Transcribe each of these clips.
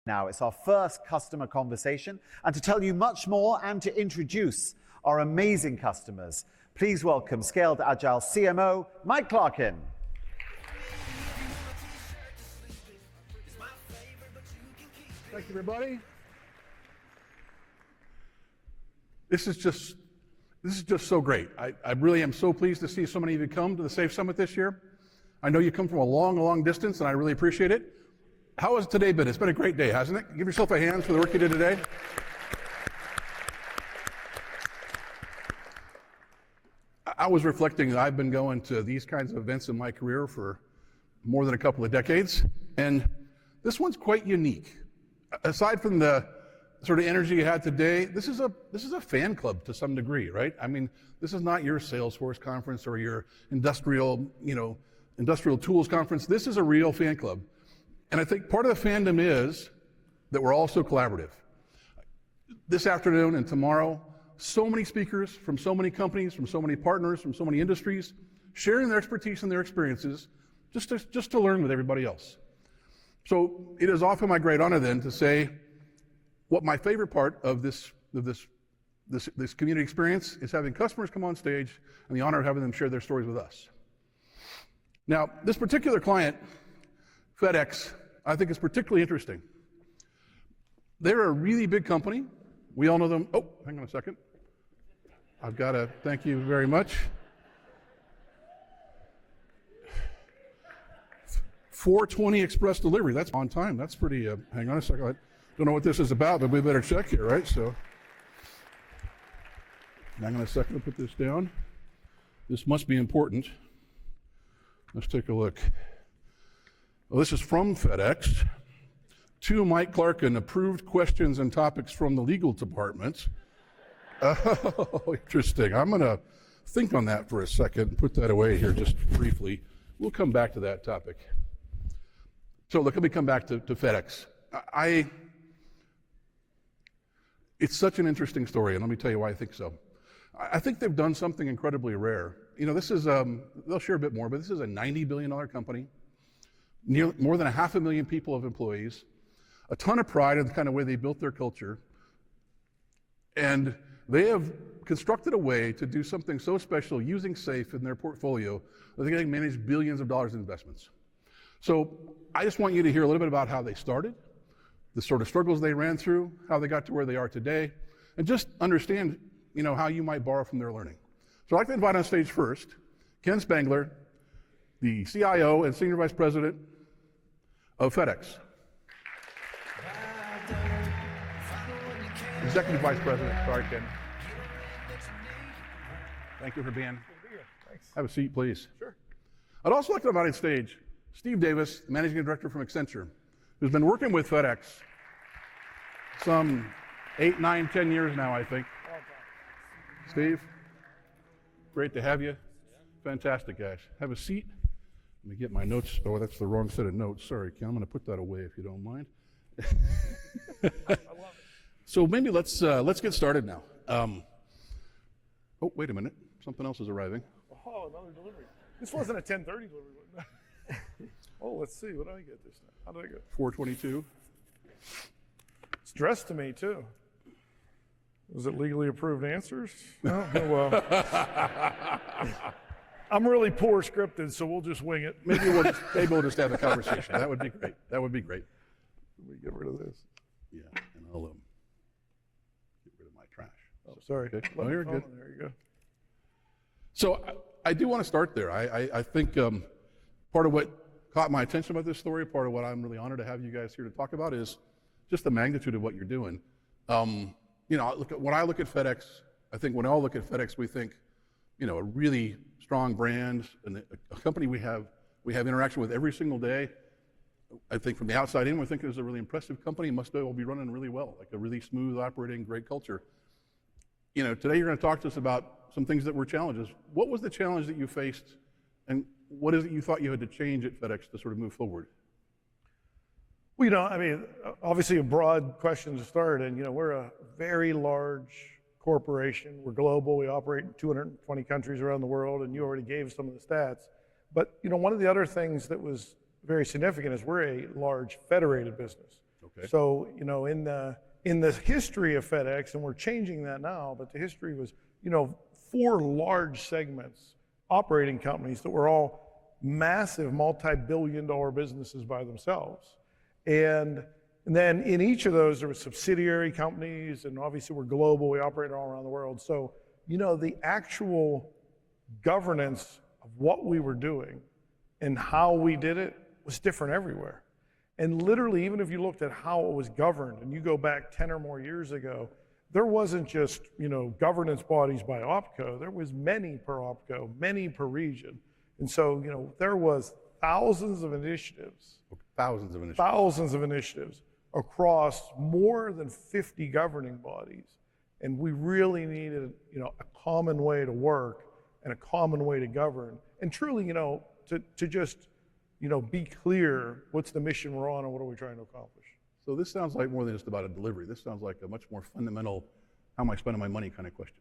Now, it's our first customer conversation, and to tell you much more and to introduce our amazing customers, please welcome Scaled Agile CMO, Mike Clarkin. Thank you, everybody. This is just so great. I really am so pleased to see so many of you come to the SAFE Summit this year. I know you come from a long distance, and I really appreciate it. How has today been? It's been a great day, hasn't it? Give yourself a hand for the work you did today. I was reflecting that I've been going to these kinds of events in my career for more than a couple of decades, and this one's quite unique. Aside from the sort of energy you had today, this is a fan club to some degree, right? I mean, this is not your Salesforce conference or your industrial tools conference. This is a real fan club. And I think part of the fandom is that we're all so collaborative. This afternoon and tomorrow, so many speakers from so many companies, from so many partners, from so many industries, sharing their expertise and their experiences just to learn with everybody else. So it is often my great honor then to say what my favorite part of this community experience is having customers come on stage and the honor of having them share their stories with us. Now, this particular client, FedEx, I think is particularly interesting. They're a really big company. We all know them. Oh, hang on a second. I've got to thank you very much. 4:20 express delivery. That's on time. That's pretty, hang on a second. I don't know what this is about, but we better check here, right? So, hang on a second to put this down. This must be important. Let's take a look. Well, this is from FedEx to Mike Clarkin, approved questions and topics from the legal department. Oh, interesting. I'm going to think on that for a second and put that away here just briefly. We'll come back to that topic. So look, let me come back to FedEx. It's such an interesting story, and let me tell you why I think so. I think they've done something incredibly rare. You know, this is, they'll share a bit more, but this is a $90 billion company. More than 500,000 people of employees, a ton of pride in the kind of way they built their culture, and they have constructed a way to do something so special using SAFE in their portfolio that they can manage billions of dollars in investments. So I just want you to hear a little bit about how they started, the sort of struggles they ran through, how they got to where they are today, and just understand, how you might borrow from their learning. So I'd like to invite on stage first Ken Spangler, the CIO and Senior Vice President of FedEx. Executive Vice President, sorry, Ken. Thank you for being here. Thanks. Have a seat, please. Sure. I'd also like to invite on stage Steve Davis, Managing Director from Accenture, who's been working with FedEx some 8, 9, 10 years now, I think. Steve, great to have you. Fantastic, guys. Have a seat. Let me get my notes. Oh, that's the wrong set of notes. Sorry, Ken. I'm going to put that away if you don't mind. I love it. So maybe let's get started now. Oh, wait a minute. Something else is arriving. Oh, another delivery. This wasn't a 10:30 delivery. Oh, let's see. What did I get this time? How did I get? 422. It's addressed to me too. Was it legally approved answers? No. Well. I'm really poor scripted, so we'll just wing it. Maybe we'll just have a conversation. That would be great. That would be great. Let me get rid of this. Yeah, and I'll get rid of my trash. Oh, sorry. Okay. Oh, you're good. There you go. So I do want to start there. I think part of what caught my attention about this story, part of what I'm really honored to have you guys here to talk about is just the magnitude of what you're doing. When I look at FedEx, I think when we all look at FedEx, we think, a really strong brand and a company we have interaction with every single day. I think from the outside in, we think it's a really impressive company. It must all be running really well, like a really smooth operating, great culture. Today you're going to talk to us about some things that were challenges. What was the challenge that you faced, and what is it you thought you had to change at FedEx to sort of move forward? Well, obviously a broad question to start, and we're a very large corporation. We're global. We operate in 220 countries around the world, and you already gave some of the stats. But one of the other things that was very significant is we're a large federated business. Okay. So, in the history of FedEx, and we're changing that now, but the history was, 4 large segments, operating companies that were all massive multi-billion-dollar businesses by themselves. And then in each of those, there were subsidiary companies, and obviously we're global, we operate all around the world. So, the actual governance of what we were doing and how we did it was different everywhere. And literally, even if you looked at how it was governed, and you go back 10 or more years ago, there wasn't just, governance bodies by OpCo, there was many per OpCo, many per region. And so, there was thousands of initiatives across more than 50 governing bodies. And we really needed, a common way to work and a common way to govern. And truly, to just, be clear, what's the mission we're on and what are we trying to accomplish? So this sounds like more than just about a delivery. This sounds like a much more fundamental, how am I spending my money kind of question.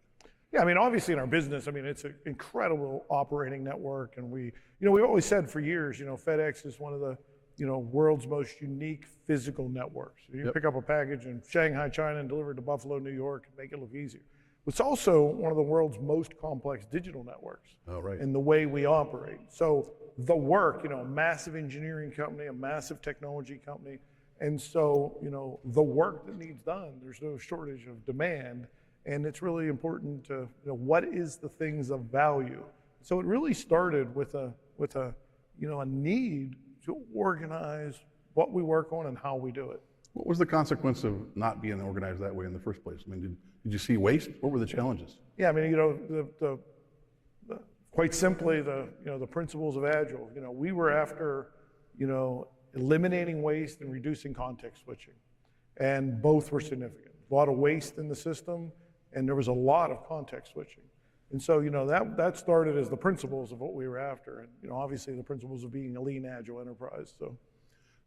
Yeah, obviously in our business, it's an incredible operating network. And we always said for years, FedEx is one of the, world's most unique physical networks. You pick up a package in Shanghai, China, and deliver it to Buffalo, New York, and make it look easier. It's also one of the world's most complex digital networks in the way we operate. So the work, a massive engineering company, a massive technology company, and so, the work that needs done, there's no shortage of demand, and it's really important to, what is the things of value? So it really started with a need to organize what we work on and how we do it. What was the consequence of not being organized that way in the first place? Did you see waste? What were the challenges? Yeah, quite simply, the principles of Agile. We were after, eliminating waste and reducing context switching, and both were significant. A lot of waste in the system, and there was a lot of context switching. And so, that started as the principles of what we were after, and obviously the principles of being a lean, agile enterprise.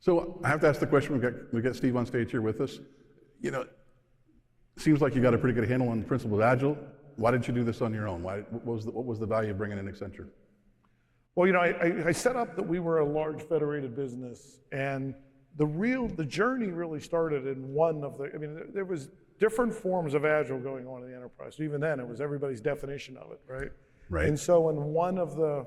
So I have to ask the question. We've got Steve on stage here with us. It seems like you got a pretty good handle on the principles of Agile. Why did you do this on your own? What was the value of bringing in Accenture? Well, I set up that we were a large federated business, and the journey really started in one of there was different forms of Agile going on in the enterprise. So even then, it was everybody's definition of it, right? Right. And so in one of the,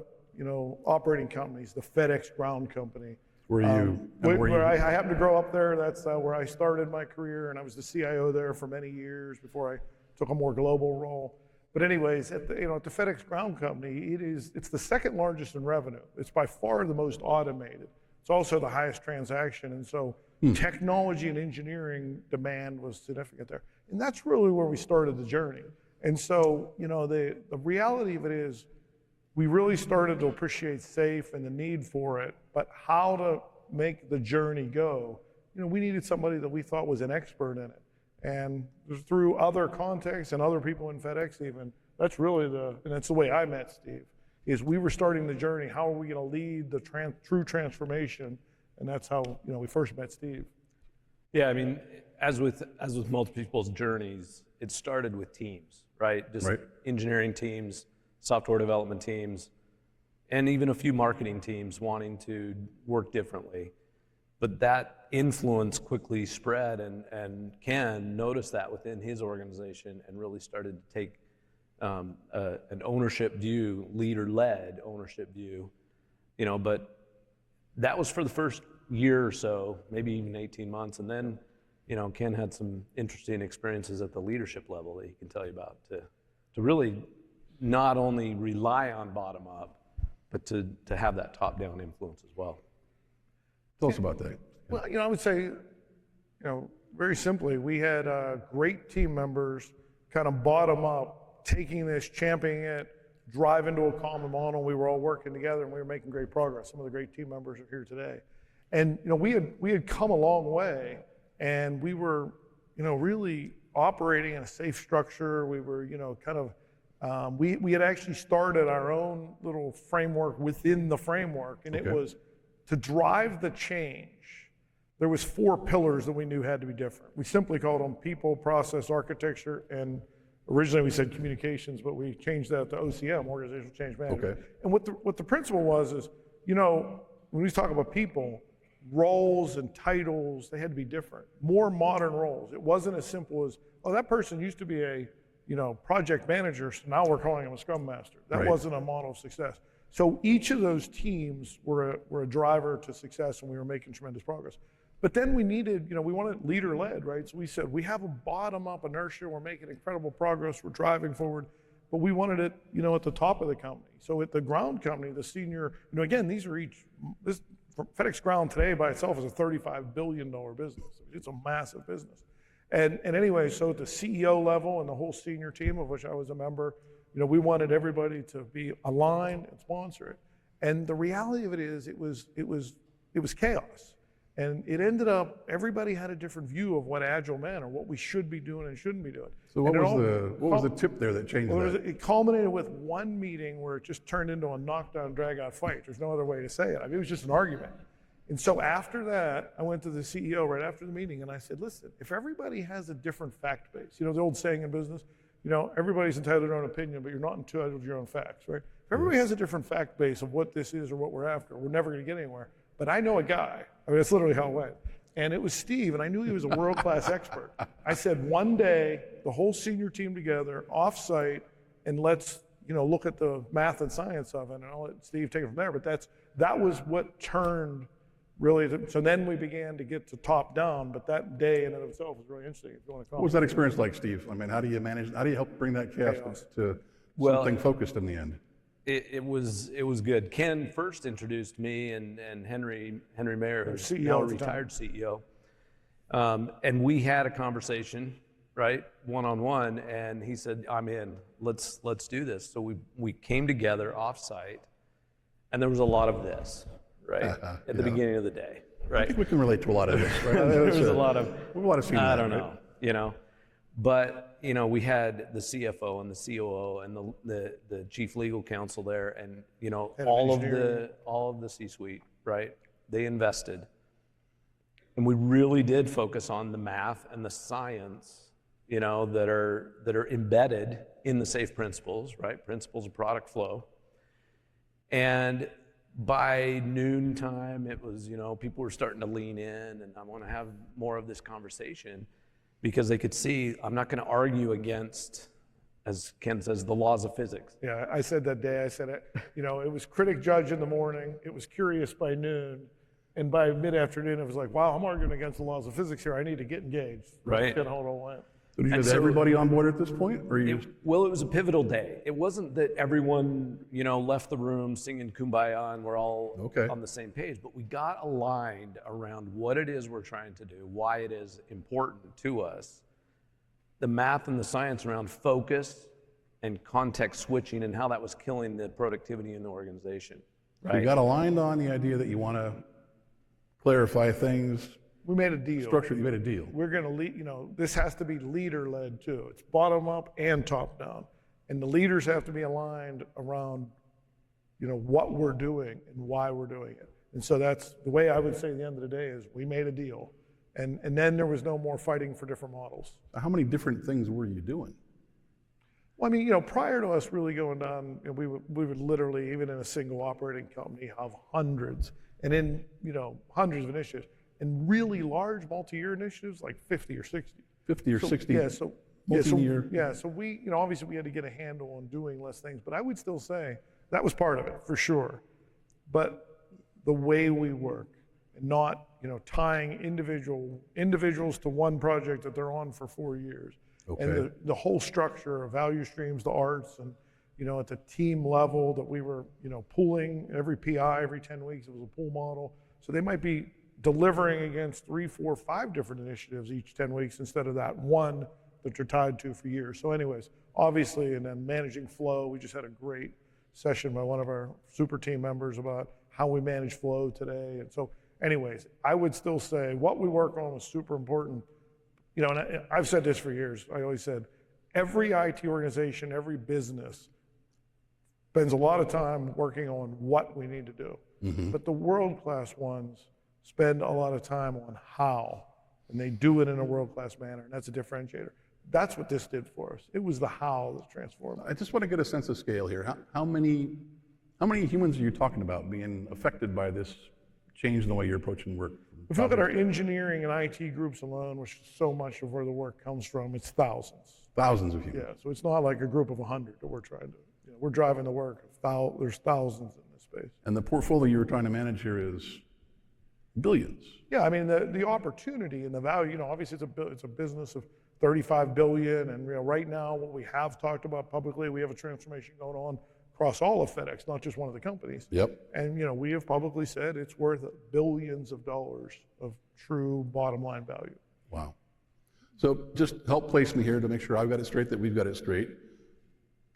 operating companies, the FedEx ground company, where I happened to grow up there. That's where I started my career, and I was the CIO there for many years before I took a more global role. But anyways, at the FedEx ground company, it's the second largest in revenue. It's by far the most automated. It's also the highest transaction, and so technology and engineering demand was significant there. And that's really where we started the journey. And so, the reality of it is, we really started to appreciate SAFe and the need for it, but how to make the journey go, we needed somebody that we thought was an expert in it. And through other contexts and other people in FedEx even, that's really and that's the way I met Steve, is we were starting the journey, how are we gonna lead the true transformation? And that's how, we first met Steve. Yeah, as with most people's journeys, it started with teams, right? Just engineering teams, software development teams, and even a few marketing teams wanting to work differently. But that influence quickly spread, and Ken noticed that within his organization and really started to take an ownership view, leader-led ownership view, but that was for the first year or so, maybe even 18 months. And then, Ken had some interesting experiences at the leadership level that he can tell you about to really not only rely on bottom up, but to have that top-down influence as well. Tell us about that. Well, I would say, very simply, we had great team members kind of bottom up, taking this, championing it, driving to a common model. We were all working together and we were making great progress. Some of the great team members are here today. And we had come a long way, and we were really operating in a safe structure. We were we had actually started our own little framework within the framework, and it was to drive the change. There was 4 pillars that we knew had to be different. We simply called them people, process, architecture, and originally we said communications, but we changed that to OCM, organizational change management. Okay. And what the principle was is, when we talk about people, roles and titles, they had to be different, more modern roles. It wasn't as simple as, oh, that person used to be a project manager, so now we're calling him a scrum master. That wasn't a model of success. So each of those teams were a driver to success, and we were making tremendous progress. But then we needed, we wanted leader-led, right? So we said, we have a bottom-up inertia, we're making incredible progress, we're driving forward, but we wanted it, at the top of the company. So at the ground company, the senior, again, FedEx Ground today by itself is a $35 billion business. It's a massive business. And anyway, so at the CEO level and the whole senior team, of which I was a member, we wanted everybody to be aligned and sponsor it. And the reality of it is, it was chaos. And it ended up, everybody had a different view of what Agile meant or what we should be doing and shouldn't be doing. So what was the tip there that changed that? It culminated with one meeting where it just turned into a knockdown, drag-out fight. There's no other way to say it. I mean, it was just an argument. And so after that, I went to the CEO right after the meeting and I said, listen, if everybody has a different fact base, the old saying in business, everybody's entitled to their own opinion, but you're not entitled to your own facts, right? If everybody has a different fact base of what this is or what we're after, we're never gonna get anywhere. But I know a guy, that's literally how it went. And it was Steve, and I knew he was a world-class expert. I said, one day, the whole senior team together, off-site, and let's look at the math and science of it, and I'll let Steve take it from there. But that was what turned really, so then we began to get to top down, but that day in and of itself was really interesting, if you want to call it. What was that experience like, Steve? I mean, how do you help bring that chaos to something focused in the end? It was good. Ken first introduced me and Henry Mayer, who's CEO now a retired CEO. And we had a conversation, right, one-on-one, and he said, I'm in, let's do this. So we came together off-site, and there was a lot of this, right, at the beginning of the day, right? I think we can relate to a lot of this, right? There was a lot of, I don't know, But, we had the CFO and the COO and the chief legal counsel there, and, all of the C-suite, right? They invested. And we really did focus on the math and the science, that are embedded in the SAFe principles, right? Principles of product flow. And by noontime, it was, people were starting to lean in, and I want to have more of this conversation, because they could see I'm not going to argue against, as Ken says, the laws of physics. Yeah, I said that day, it was critic judge in the morning, it was curious by noon, and by mid-afternoon it was like, wow, I'm arguing against the laws of physics here, I need to get engaged. Right. That's kind of how it all went. So did you get everybody on board at this point? Or it was a pivotal day. It wasn't that everyone, left the room singing Kumbaya and we're all on the same page, but we got aligned around what it is we're trying to do, why it is important to us, the math and the science around focus and context switching and how that was killing the productivity in the organization. Right? So you got aligned on the idea that you want to clarify things. We made a deal. Structure, you made a deal. We're going to lead, this has to be leader-led too. It's bottom up and top down. And the leaders have to be aligned around, what we're doing and why we're doing it. And so that's the way I would say at the end of the day is we made a deal. And then there was no more fighting for different models. How many different things were you doing? Well, I mean, prior to us really going down, we would literally, even in a single operating company, have hundreds of initiatives. And really large multi-year initiatives, like 50 or 60. 50 or 60 multi-year. So we, obviously we had to get a handle on doing less things, but I would still say that was part of it, for sure. But the way we work, and not, tying individuals to one project that they're on for 4 years. Okay. And the whole structure of value streams, the arts, and, at the team level that we were, pooling every PI every 10 weeks, it was a pool model. So they might be delivering against 3, 4, 5 different initiatives each 10 weeks instead of that one that you're tied to for years. So anyways, obviously, and then managing flow, we just had a great session by one of our super team members about how we manage flow today. And so anyways, I would still say what we work on was super important. And I've said this for years. I always said, every IT organization, every business spends a lot of time working on what we need to do. Mm-hmm. But the world-class ones spend a lot of time on how, and they do it in a world-class manner, and that's a differentiator. That's what this did for us. It was the how that transformed. I just want to get a sense of scale here. How many humans are you talking about being affected by this changed the way you're approaching work? If you look at our engineering and IT groups alone, which is so much of where the work comes from, it's thousands. Thousands of you. Yeah, so it's not like a group of 100 that we're trying to, we're driving the work. There's thousands in this space. And the portfolio you were trying to manage here is billions. Yeah, I mean, the opportunity and the value, obviously it's a business of 35 billion, and right now what we have talked about publicly, we have a transformation going on across all of FedEx, not just one of the companies. Yep. And we have publicly said it's worth billions of dollars of true bottom line value. Wow. So just help place me here to make sure I've got it straight, that we've got it straight.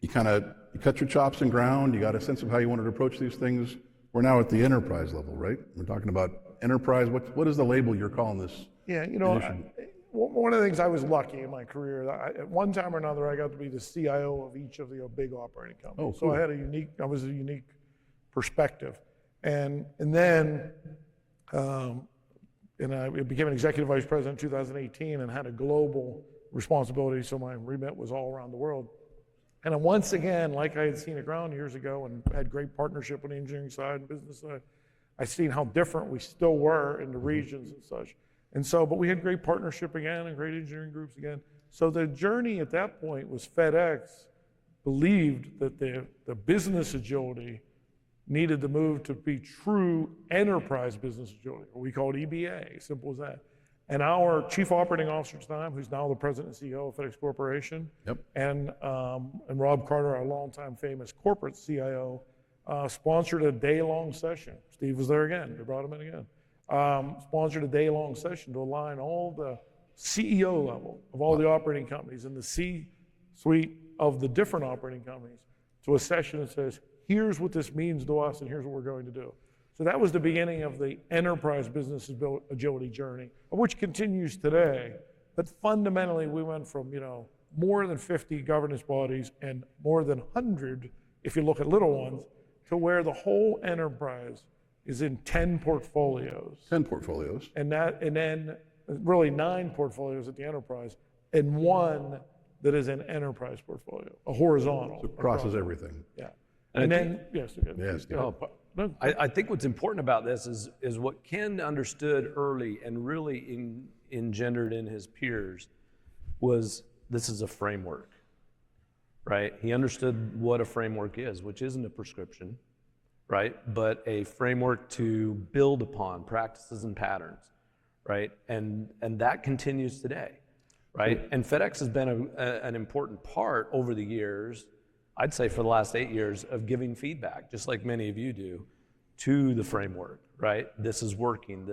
You cut your chops in ground, you got a sense of how you wanted to approach these things. We're now at the enterprise level, right? We're talking about enterprise. What is the label you're calling this? Yeah, one of the things I was lucky in my career, at one time or another, I got to be the CIO of each of the big operating companies. Oh, cool. So I was a unique perspective. And then I became an executive vice president in 2018 and had a global responsibility, so my remit was all around the world. And then once again, like I had seen at Ground years ago and had great partnership on the engineering side and business side, I seen how different we still were in the regions and such. And so, but we had great partnership again and great engineering groups again. So the journey at that point was FedEx believed that the business agility needed to move to be true enterprise business agility, or we call it EBA, simple as that. And our chief operating officer at the time, who's now the president and CEO of FedEx Corporation, Yep. and Rob Carter, our longtime famous corporate CIO, sponsored a day-long session. Steve was there again. We brought him in again. Sponsored a day-long session to align all the CEO level of all the operating companies and the C-suite of the different operating companies to a session that says, here's what this means to us and here's what we're going to do. So that was the beginning of the enterprise business agility journey, which continues today. But fundamentally, we went from more than 50 governance bodies and more than 100, if you look at little ones, to where the whole enterprise is in 10 portfolios. 10 portfolios. And then really 9 portfolios at the enterprise, and 1 that is an enterprise portfolio, a horizontal. So it crosses everything. Yeah. And then, yes. Yes. No, I think what's important about this is what Ken understood early and really engendered in his peers was this is a framework, right? He understood what a framework is, which isn't a prescription, right? But a framework to build upon practices and patterns, right? And that continues today, right? And FedEx has been an important part over the years, I'd say for the last 8 years, of giving feedback, just like many of you do, to the framework, right? This is working,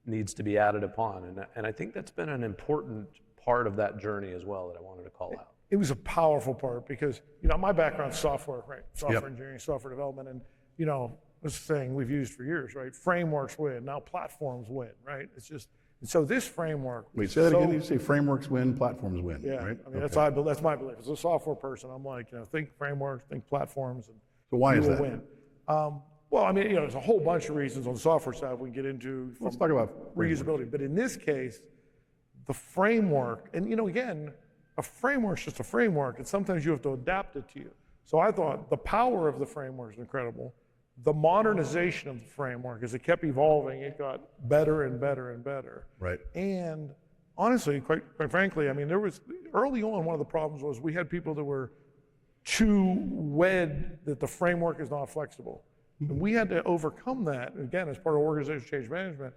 needs to be added upon. And I think that's been an important part of that journey as well that I wanted to call out. It was a powerful part because, my background's software, right? Software engineering, software development, and, this thing we've used for years, right? Frameworks win, now platforms win, right? It's just, and so this framework. Wait, say that again. You say frameworks win, platforms win, yeah, right? I mean, that's my belief. As a software person, I'm like, think frameworks, think platforms, and So why is that? win. Well, I mean, there's a whole bunch of reasons on the software side we can get into. Let's talk about reusability. But in this case, the framework, and again, a framework's just a framework, and sometimes you have to adapt it to you. So I thought the power of the framework is incredible. The modernization of the framework, as it kept evolving, it got better and better and better. Right. And honestly, quite frankly, I mean, there was, early on, one of the problems was we had people that were too wed that the framework is not flexible. And we had to overcome that, again, as part of organizational change management,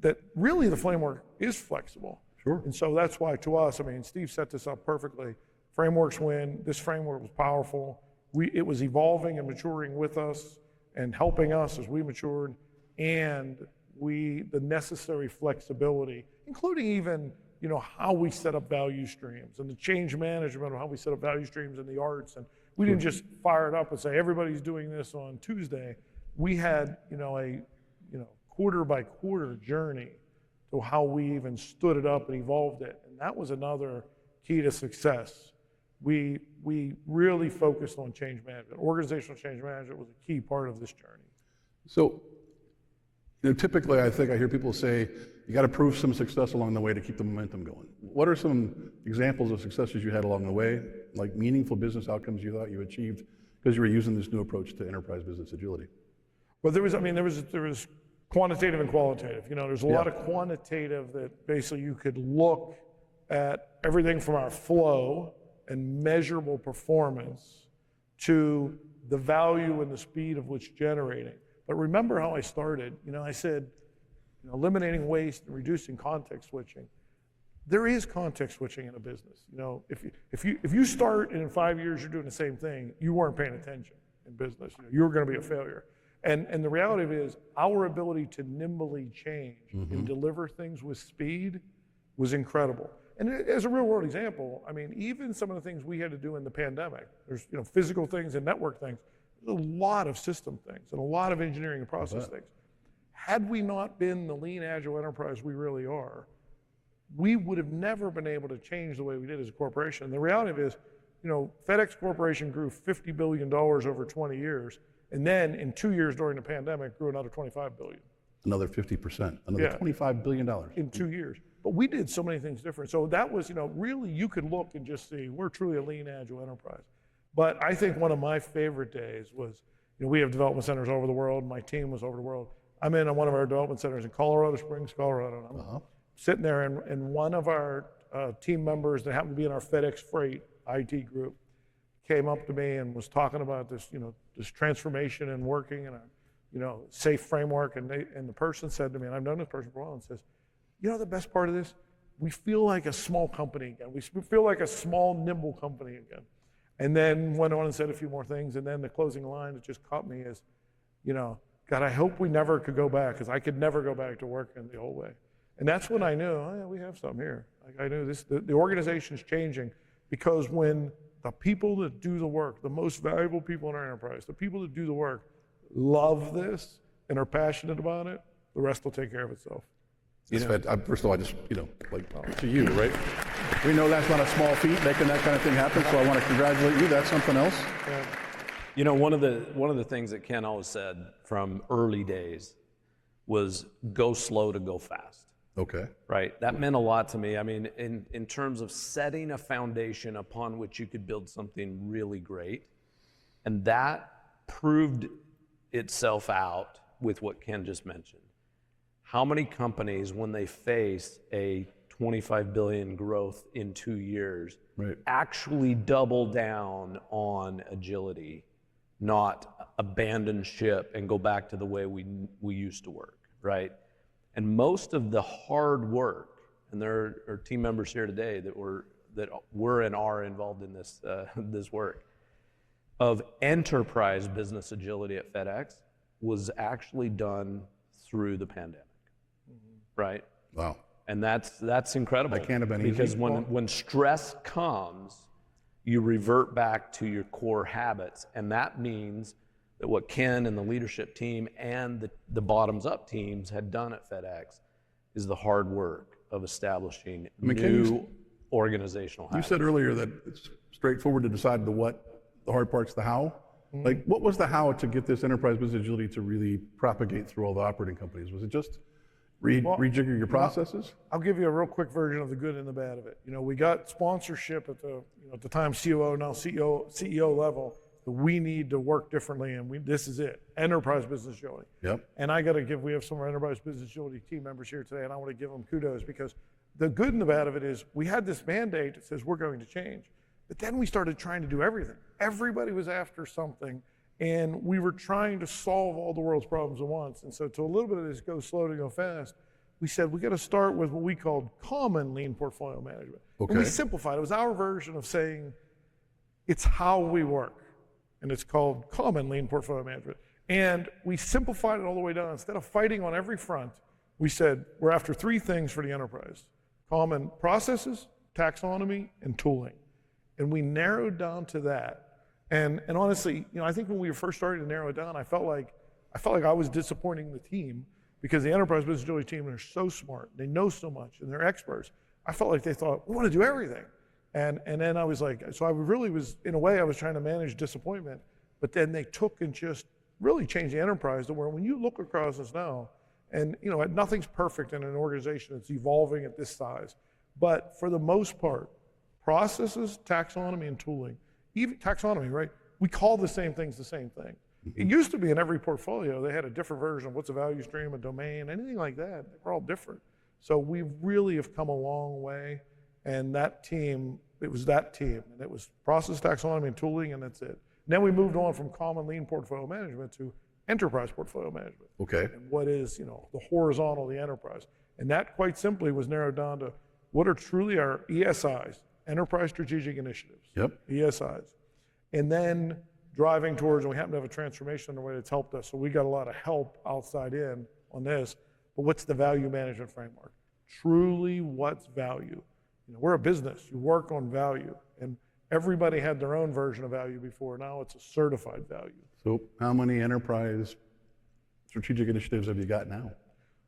that really the framework is flexible. Sure. And so that's why, to us, I mean, Steve set this up perfectly. Frameworks win. This framework was powerful. It was evolving and maturing with us and helping us as we matured, and the necessary flexibility, including even, how we set up value streams and the change management of how we set up value streams in the arts. And we didn't just fire it up and say, everybody's doing this on Tuesday. We had, a quarter by quarter journey to how we even stood it up and evolved it. And that was another key to success. We really focused on change management. Organizational change management was a key part of this journey. So, typically I think I hear people say, you got to prove some success along the way to keep the momentum going. What are some examples of successes you had along the way, like meaningful business outcomes you thought you achieved because you were using this new approach to enterprise business agility? Well, there was quantitative and qualitative. There's a lot of quantitative that basically you could look at everything from our flow and measurable performance to the value and the speed of which generating. But remember how I started. I said, eliminating waste and reducing context switching. There is context switching in a business. If you start and in 5 years you're doing the same thing, you weren't paying attention in business. You were going to be a failure. And the reality of it is our ability to nimbly change and deliver things with speed was incredible. And as a real world example, even some of the things we had to do in the pandemic, there's physical things and network things, there's a lot of system things and a lot of engineering and process things. Had we not been the lean agile enterprise we really are, we would have never been able to change the way we did as a corporation. And the reality of it is, FedEx Corporation grew $50 billion over 20 years, and then in 2 years during the pandemic grew another $25 billion. Another 50%, another $25 billion. In 2 years. But we did so many things different. So that was, really you could look and just see, we're truly a lean agile enterprise. But I think one of my favorite days was, we have development centers all over the world. My team was over the world. I'm in one of our development centers in Colorado Springs, Colorado. And I'm sitting there, and one of our team members that happened to be in our FedEx Freight IT group came up to me and was talking about this, this transformation and working in a, safe framework. And the person said to me, and I've known this person for a while, and says, the best part of this, we feel like a small company again. We feel like a small, nimble company again. And then went on and said a few more things. And then the closing line that just caught me is, God, I hope we never could go back, because I could never go back to working the old way. And that's when I knew, oh yeah, we have something here. Like I knew this, the organization's changing, because when the people that do the work, the most valuable people in our enterprise, the people that do the work, love this and are passionate about it, the rest will take care of itself. First of all, I just, to you, right? We know that's not a small feat, making that kind of thing happen, so I want to congratulate you. That's something else. Yeah. One of the things that Ken always said from early days was go slow to go fast. Okay. Right. That meant a lot to me. In terms of setting a foundation upon which you could build something really great. And that proved itself out with what Ken just mentioned. How many companies, when they face a 25 billion growth in 2 years, actually double down on agility, not abandon ship and go back to the way we used to work, right? And most of the hard work, and there are team members here today that were and are involved in this this work, of enterprise business agility at FedEx was actually done through the pandemic, right? Wow. And that's incredible. That can't have been easy. Because when stress comes, you revert back to your core habits, and that means that what Ken and the leadership team and the bottoms-up teams had done at FedEx is the hard work of establishing new organizational habits. You said earlier that it's straightforward to decide the what, the hard part's the how. Like, what was the how to get this enterprise business agility to really propagate through all the operating companies? Was it just rejigger your processes? I'll give you a real quick version of the good and the bad of it. We got sponsorship at the time COO, now CEO level. We need to work differently, and this is it. Enterprise business agility. Yep. And I got to we have some of our enterprise business agility team members here today, and I want to give them kudos, because the good and the bad of it is we had this mandate that says we're going to change. But then we started trying to do everything. Everybody was after something, and we were trying to solve all the world's problems at once. And so to a little bit of this go slow to go fast, we said we got to start with what we called common lean portfolio management. Okay. And we simplified. It was our version of saying it's how we work. And it's called common lean portfolio management. And we simplified it all the way down. Instead of fighting on every front, we said we're after 3 things for the enterprise: common processes, taxonomy, and tooling. And we narrowed down to that. And honestly, I think when we were first starting to narrow it down, I felt like I was disappointing the team, because the enterprise business agility team are so smart, they know so much, and they're experts. I felt like they thought, we want to do everything. And then I was like, so I really was, in a way, I was trying to manage disappointment, but then they took and just really changed the enterprise to where when you look across this now, and nothing's perfect in an organization that's evolving at this size, but for the most part, processes, taxonomy, and tooling, even taxonomy, right? We call the same things the same thing. It used to be in every portfolio, they had a different version of what's a value stream, a domain, anything like that. They're all different. So we really have come a long way. And that team, it was that team. And it was process taxonomy and tooling, and that's it. And then we moved on from common lean portfolio management to enterprise portfolio management. Okay. And what is, the horizontal, the enterprise. And that quite simply was narrowed down to what are truly our ESIs, enterprise strategic initiatives. Yep. ESIs. And then driving towards, and we happen to have a transformation underway that's helped us. So we got a lot of help outside in on this. But what's the value management framework? Truly, what's value? We're a business. You work on value. And everybody had their own version of value before. Now it's a certified value. So how many enterprise strategic initiatives have you got now?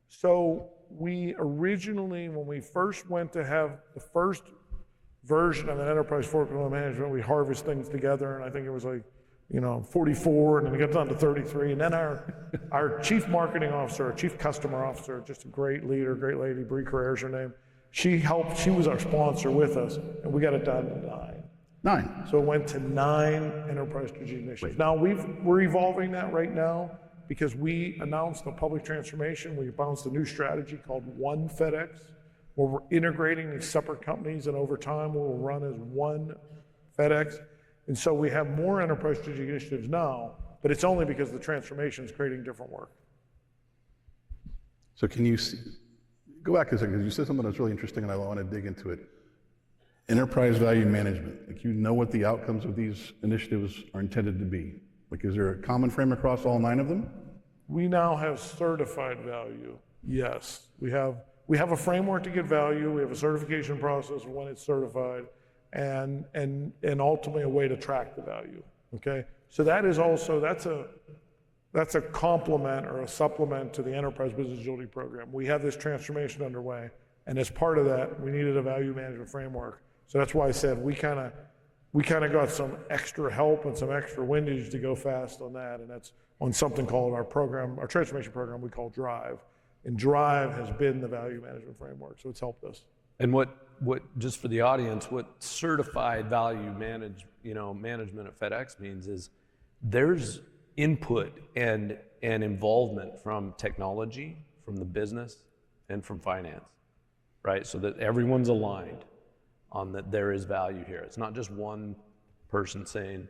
So we originally, when we first went to have the first version of an enterprise portfolio management, we harvest things together, and I think it was like, 44, and then we got down to 33. And then our chief marketing officer, our chief customer officer, just a great leader, great lady, Bree Carrer's her name. She was our sponsor with us, and we got it down to 9. 9. So it went to 9 enterprise strategic initiatives. Now we're evolving that right now because we announced a public transformation. We announced a new strategy called One FedEx, where we're integrating these separate companies, and over time we will run as one FedEx. And so we have more enterprise strategic initiatives now, but it's only because the transformation is creating different work. So can you go back a second, because you said something that's really interesting and I want to dig into it. Enterprise value management, like what the outcomes of these initiatives are intended to be. Like, is there a common frame across all 9 of them? We now have certified value, yes. We have a framework to get value, we have a certification process when it's certified, and ultimately a way to track the value, okay? So that is also, that's a complement or a supplement to the Enterprise Business Agility Program. We have this transformation underway, and as part of that, we needed a value management framework. So that's why I said we kind of got some extra help and some extra windage to go fast on that, and that's on something called our transformation program we call Drive. And Drive has been the value management framework, so it's helped us. And what just for the audience, what certified value management at FedEx means is there's input and involvement from technology, from the business, and from finance, right? So that everyone's aligned on that there is value here. It's not just one person saying,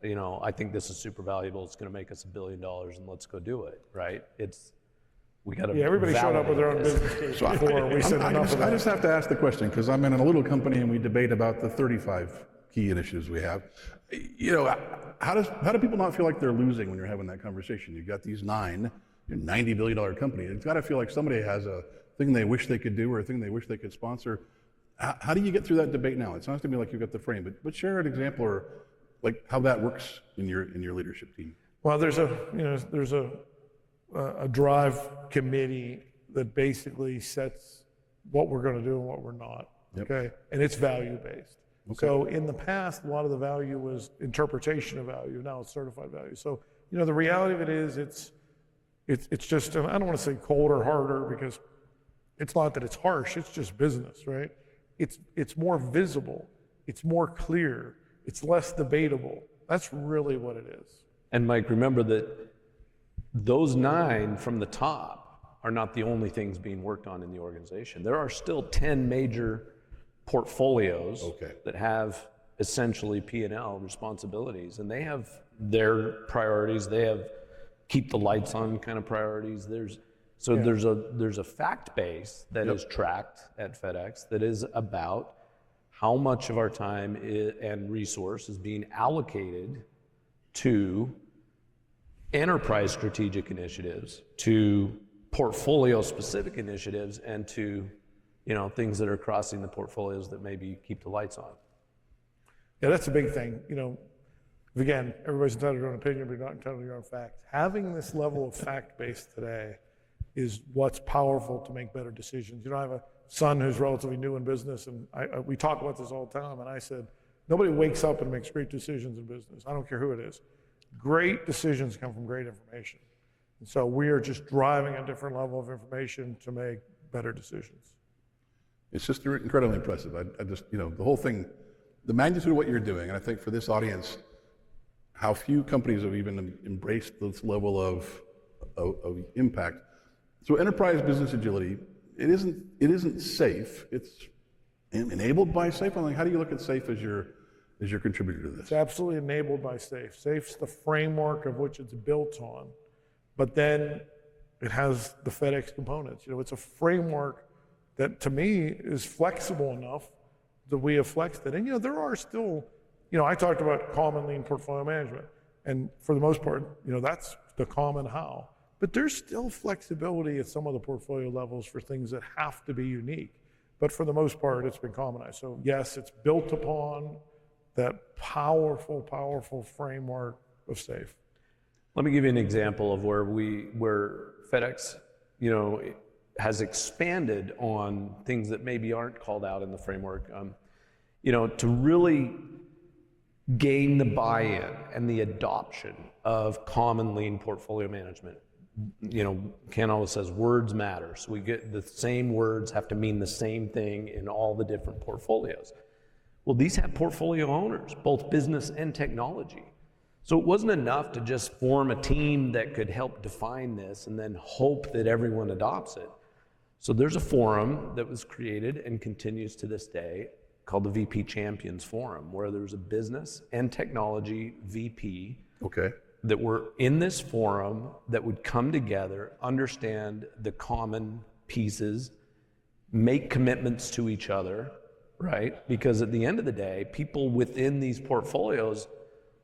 I think this is super valuable, it's gonna make us $1 billion and let's go do it, right? We got to everybody showed up with their own business case before we said enough of that. I just have to ask the question, because I'm in a little company and we debate about the 35 key initiatives we have. How do people not feel like they're losing when you're having that conversation? You've got these 9, you're a $90 billion company. It's got to feel like somebody has a thing they wish they could do or a thing they wish they could sponsor. How do you get through that debate now? It sounds to me like you've got the frame, but share an example or like how that works in your leadership team. Well, there's a Drive committee that basically sets what we're going to do and what we're not. Yep. Okay, and it's value based. Okay. So in the past, a lot of the value was interpretation of value. Now it's certified value. So the reality of it is, it's just, I don't want to say cold or harder, because it's not that it's harsh. It's just business, right? It's more visible. It's more clear. It's less debatable. That's really what it is. And Mike, remember that those 9 from the top are not the only things being worked on in the organization. There are still 10 major portfolios that have essentially P&L responsibilities, and they have their priorities. They have keep the lights on kind of priorities. There's a fact base that is tracked at FedEx that is about how much of our time and resource is being allocated to enterprise strategic initiatives, to portfolio specific initiatives, and to things that are crossing the portfolios that maybe keep the lights on. Yeah, that's a big thing. Again, everybody's entitled to their own opinion, but you're not entitled to your own facts. Having this level of fact base today is what's powerful to make better decisions. I have a son who's relatively new in business, and we talk about this all the time, and I said, nobody wakes up and makes great decisions in business. I don't care who it is. Great decisions come from great information. And so we are just driving a different level of information to make better decisions. It's just incredibly impressive. I just, the whole thing, the magnitude of what you're doing, and I think for this audience, how few companies have even embraced this level of impact. So enterprise business agility, it isn't safe. It's enabled by SAFE. I'm like, how do you look at SAFE as your contributor to this? It's absolutely enabled by SAFE. SAFE's the framework of which it's built on, but then it has the FedEx components. It's a framework that to me is flexible enough that we have flexed it. And there are still, I talked about common lean portfolio management, and for the most part, that's the common how. But there's still flexibility at some of the portfolio levels for things that have to be unique. But for the most part, it's been commonized. So yes, it's built upon that powerful, powerful framework of SAFE. Let me give you an example of where FedEx, has expanded on things that maybe aren't called out in the framework. To really gain the buy-in and the adoption of common lean portfolio management. Ken always says words matter. So we get the same words have to mean the same thing in all the different portfolios. Well, these have portfolio owners, both business and technology. So it wasn't enough to just form a team that could help define this and then hope that everyone adopts it. So there's a forum that was created and continues to this day called the VP Champions Forum, where there's a business and technology VP that were in this forum that would come together, understand the common pieces, make commitments to each other, right? Because at the end of the day, people within these portfolios,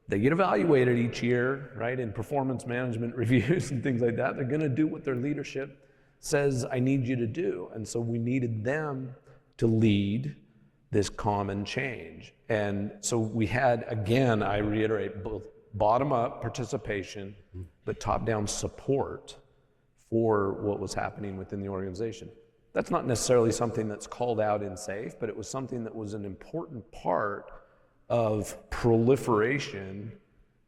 they get evaluated each year, right, in performance management reviews and things like that. They're going to do what their leadership says, I need you to do. And so we needed them to lead this common change. And so we had, again, I reiterate, both bottom-up participation, but top-down support for what was happening within the organization. That's not necessarily something that's called out in SAFE, but it was something that was an important part of proliferation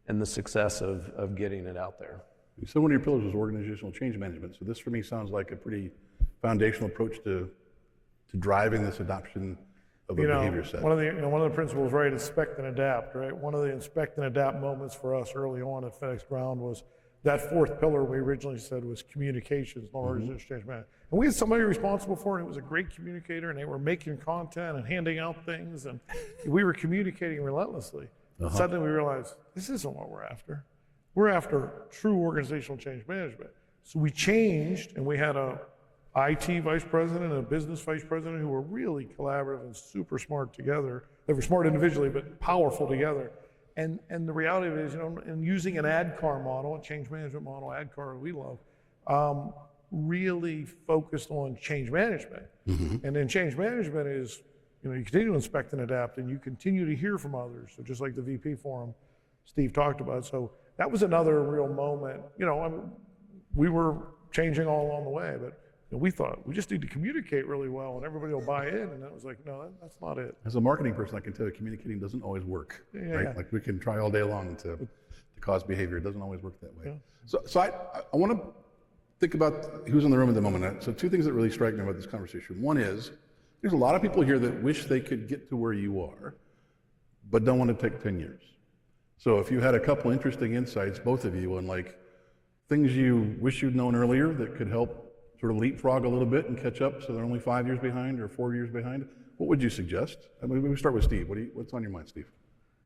and the success of getting it out there. You said one of your pillars was organizational change management. So this for me sounds like a pretty foundational approach to driving this adoption of a behavior set. One of the principles, right, is inspect and adapt, right? One of the inspect and adapt moments for us early on at FedEx Ground was that fourth pillar we originally said was communications, not organizational change management. And we had somebody responsible for it, and it was a great communicator, and they were making content and handing out things, and we were communicating relentlessly. Suddenly we realized, this isn't what we're after. We're after true organizational change management. So we changed, and we had a IT vice president and a business vice president who were really collaborative and super smart together. They were smart individually, but powerful together. And the reality of it is, in using an ADKAR model, a change management model, ADKAR we love, really focused on change management. And then change management is, you continue to inspect and adapt, and you continue to hear from others. So just like the VP forum Steve talked about. So that was another real moment. We were changing all along the way, but we thought we just need to communicate really well and everybody will buy in. And that was like, no, that's not it. As a marketing person, I can tell you communicating doesn't always work, right? Like we can try all day long to cause behavior. It doesn't always work that way. So I want to think about who's in the room at the moment. So two things that really strike me about this conversation. One is, there's a lot of people here that wish they could get to where you are, but don't want to take 10 years. So if you had a couple interesting insights, both of you, on like things you wish you'd known earlier that could help sort of leapfrog a little bit and catch up so they're only 5 years behind or 4 years behind, what would you suggest? I mean, we start with Steve. What's on your mind, Steve?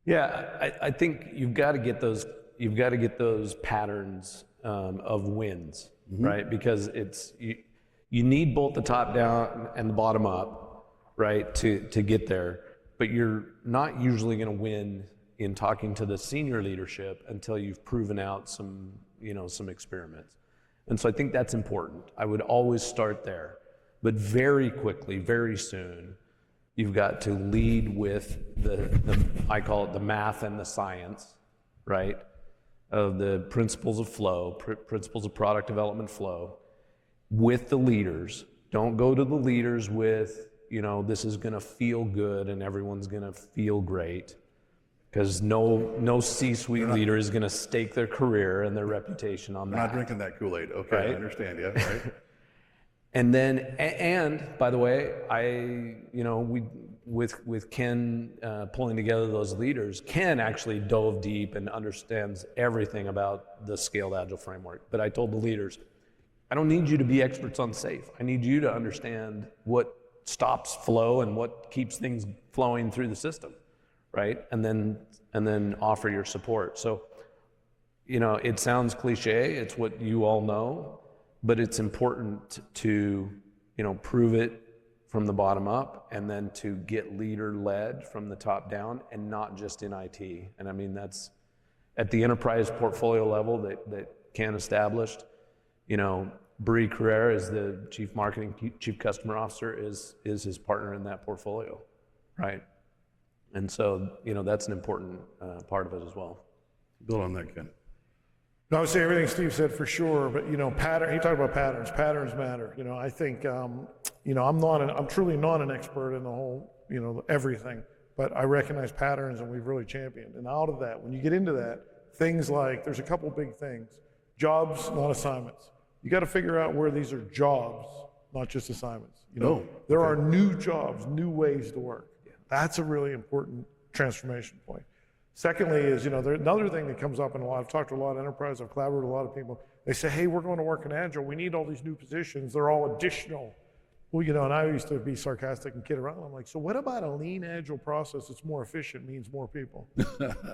Yeah, I think you've got to get those patterns of wins, right? Because you need both the top down and the bottom up, right, to get there. But you're not usually going to win in talking to the senior leadership until you've proven out some experiments. And so I think that's important. I would always start there. But very quickly, very soon, you've got to lead with I call it the math and the science, right? Of the principles of flow, principles of product development flow, with the leaders. Don't go to the leaders with, this is going to feel good and everyone's going to feel great. Because no C-suite leader is going to stake their career and their reputation on that. Not drinking that Kool-Aid. Okay, right? I understand. Yeah, right. And by the way, with Ken pulling together those leaders, Ken actually dove deep and understands everything about the Scaled Agile framework. But I told the leaders, I don't need you to be experts on SAFe. I need you to understand what stops flow and what keeps things flowing through the system, right? And then offer your support. So, it sounds cliche, it's what you all know, but it's important to, prove it from the bottom up, and then to get leader-led from the top down, and not just in IT. And I mean, that's at the enterprise portfolio level that Ken established. Brie Carrera is the chief marketing, chief customer officer, is his partner in that portfolio, right? And so, that's an important part of it as well. Build on that, Ken. No, I would say everything Steve said for sure, but pattern. He talked about patterns. Patterns matter. I think I'm truly not an expert in the whole everything, but I recognize patterns, and we've really championed. And out of that, when you get into that, things like there's a couple big things: jobs, not assignments. You got to figure out where these are jobs, not just assignments. There are new jobs, new ways to work. That's a really important transformation point. Secondly is, another thing that comes up in a lot, I've talked to a lot of enterprise, I've collaborated with a lot of people. They say, hey, we're going to work in Agile. We need all these new positions. They're all additional. Well, and I used to be sarcastic and kid around. I'm like, so what about a lean Agile process that's more efficient means more people?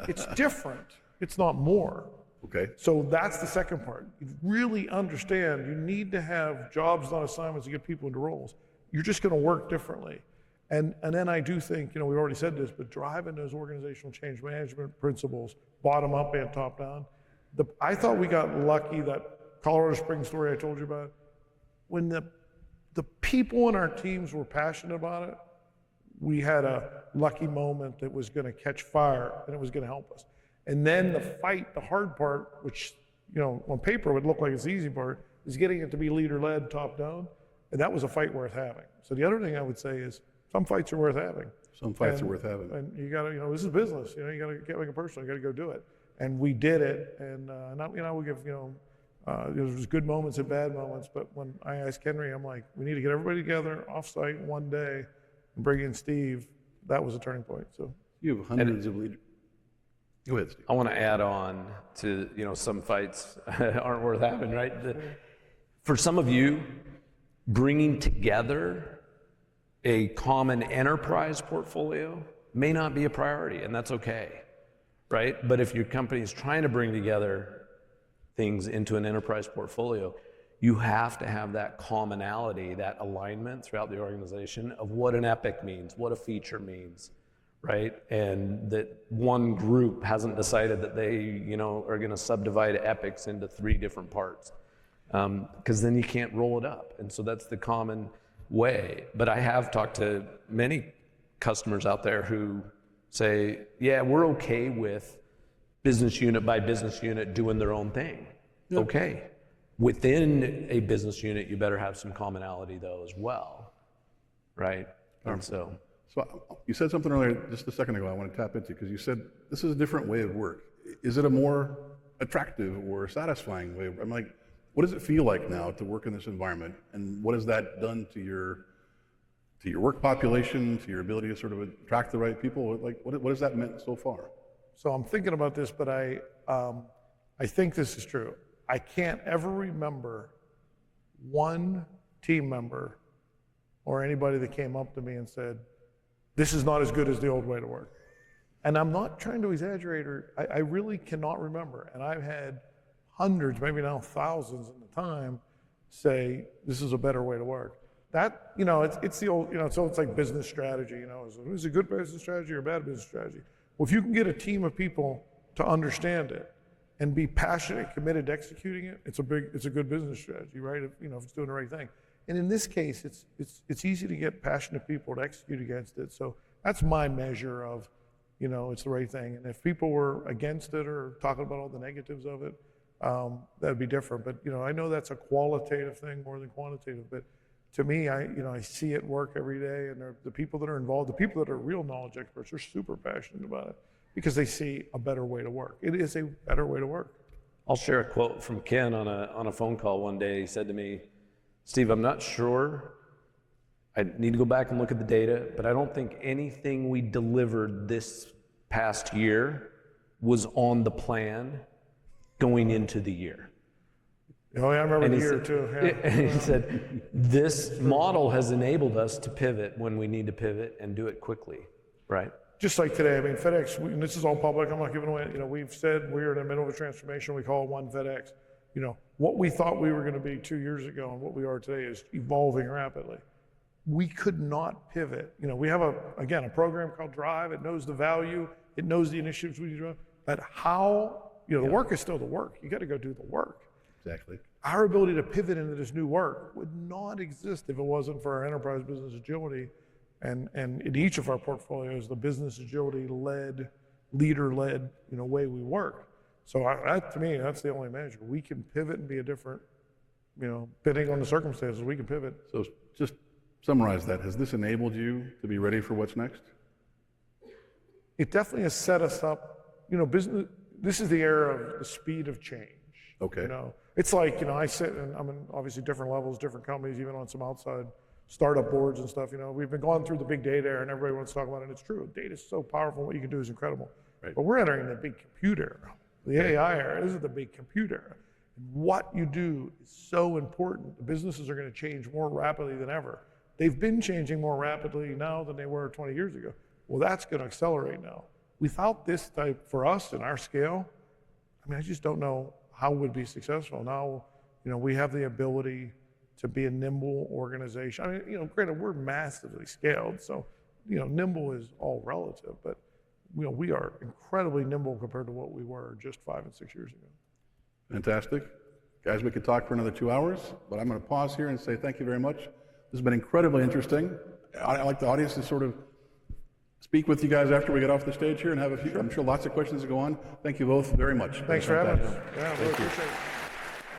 It's different. It's not more. Okay. So that's the second part. You really understand you need to have jobs, not assignments, to get people into roles. You're just going to work differently. And then I do think, we already said this, but driving those organizational change management principles, bottom up and top down. I thought we got lucky, that Colorado Springs story I told you about, when the people in our teams were passionate about it, we had a lucky moment that was going to catch fire, and it was going to help us. And then the fight, the hard part, which on paper would look like it's the easy part, is getting it to be leader-led, top-down, and that was a fight worth having. So the other thing I would say is, some fights are worth having. Some fights are worth having. And you got to, this is business. You got to get like a person. You got to go do it. And we did it. And we give, there's good moments and bad moments. But when I asked Henry, I'm like, we need to get everybody together off-site one day and bring in Steve. That was a turning point. So you have hundreds of leaders. Go ahead, Steve. I want to add on to, some fights aren't worth having, right? For some of you, bringing together a common enterprise portfolio may not be a priority, and that's okay, right? But if your company is trying to bring together things into an enterprise portfolio, you have to have that commonality, that alignment throughout the organization of what an epic means, what a feature means, right? And that one group hasn't decided that they, are going to subdivide epics into 3 different parts, because then you can't roll it up. And so that's the common way. But I have talked to many customers out there who say, yeah, we're okay with business unit by business unit doing their own thing. Yep. Okay. Within a business unit, you better have some commonality though as well, right? And so you said something earlier just a second ago I want to tap into, because you said this is a different way of work. Is it a more attractive or satisfying way? I'm like, what does it feel like now to work in this environment, and what has that done to your work population, to your ability to sort of attract the right people? Like, what has that meant so far? So I'm thinking about this, but I think this is true. I can't ever remember one team member or anybody that came up to me and said, this is not as good as the old way to work. And I'm not trying to exaggerate, I really cannot remember. And I've had hundreds, maybe now thousands at the time, say this is a better way to work. That, it's the old, so it's like business strategy, is it a good business strategy or a bad business strategy? Well, if you can get a team of people to understand it and be passionate, committed to executing it, it's a good business strategy, right? If it's doing the right thing. And in this case, it's easy to get passionate people to execute against it. So that's my measure of, it's the right thing. And if people were against it or talking about all the negatives of it, that'd be different. But I know that's a qualitative thing more than quantitative. But to me, I see it work every day, and the people that are involved, the people that are real knowledge experts, are super passionate about it because they see a better way to work. It is a better way to work. I'll share a quote from Ken on a phone call one day. He said to me, Steve, I'm not sure I need to go back and look at the data, but I don't think anything we delivered this past year was on the plan going into the year. Oh, yeah, I remember And the he year said- too. Yeah. And he said, this model has enabled us to pivot when we need to pivot and do it quickly, right? Just like today, I mean, FedEx, and this is all public, I'm not giving away, we've said we're in the middle of a transformation, we call it One FedEx. What we thought we were going to be 2 years ago and what we are today is evolving rapidly. We could not pivot. We have a program called Drive. It knows the value. It knows the initiatives we do. But how, the work is still the work. You got to go do the work. Exactly. Our ability to pivot into this new work would not exist if it wasn't for our enterprise business agility. And in each of our portfolios, the business agility led, leader led, way we work. So to me, that's the only measure. We can pivot and be a different, bidding on the circumstances, we can pivot. So just summarize that. Has this enabled you to be ready for what's next? It definitely has set us up, business, this is the era of the speed of change. Okay. It's like, I sit and I'm in obviously different levels, different companies, even on some outside startup boards and stuff. We've been going through the big data era and everybody wants to talk about it. And it's true. Data is so powerful. What you can do is incredible. Right. But we're entering the big computer era, the AI era. This is the big computer era. What you do is so important. The businesses are going to change more rapidly than ever. They've been changing more rapidly now than they were 20 years ago. Well, that's going to accelerate now. Without this type, for us and our scale, I just don't know how we'd be successful. Now, we have the ability to be a nimble organization. Granted, we're massively scaled, so, nimble is all relative, but, we are incredibly nimble compared to what we were just 5 and 6 years ago. Fantastic. Guys, we could talk for another 2 hours, but I'm going to pause here and say thank you very much. This has been incredibly interesting. I'd like the audience to sort of speak with you guys after we get off the stage here and have a few, I'm sure lots of questions to go on. Thank you both very much. Thanks for having us. Yeah, really appreciate it.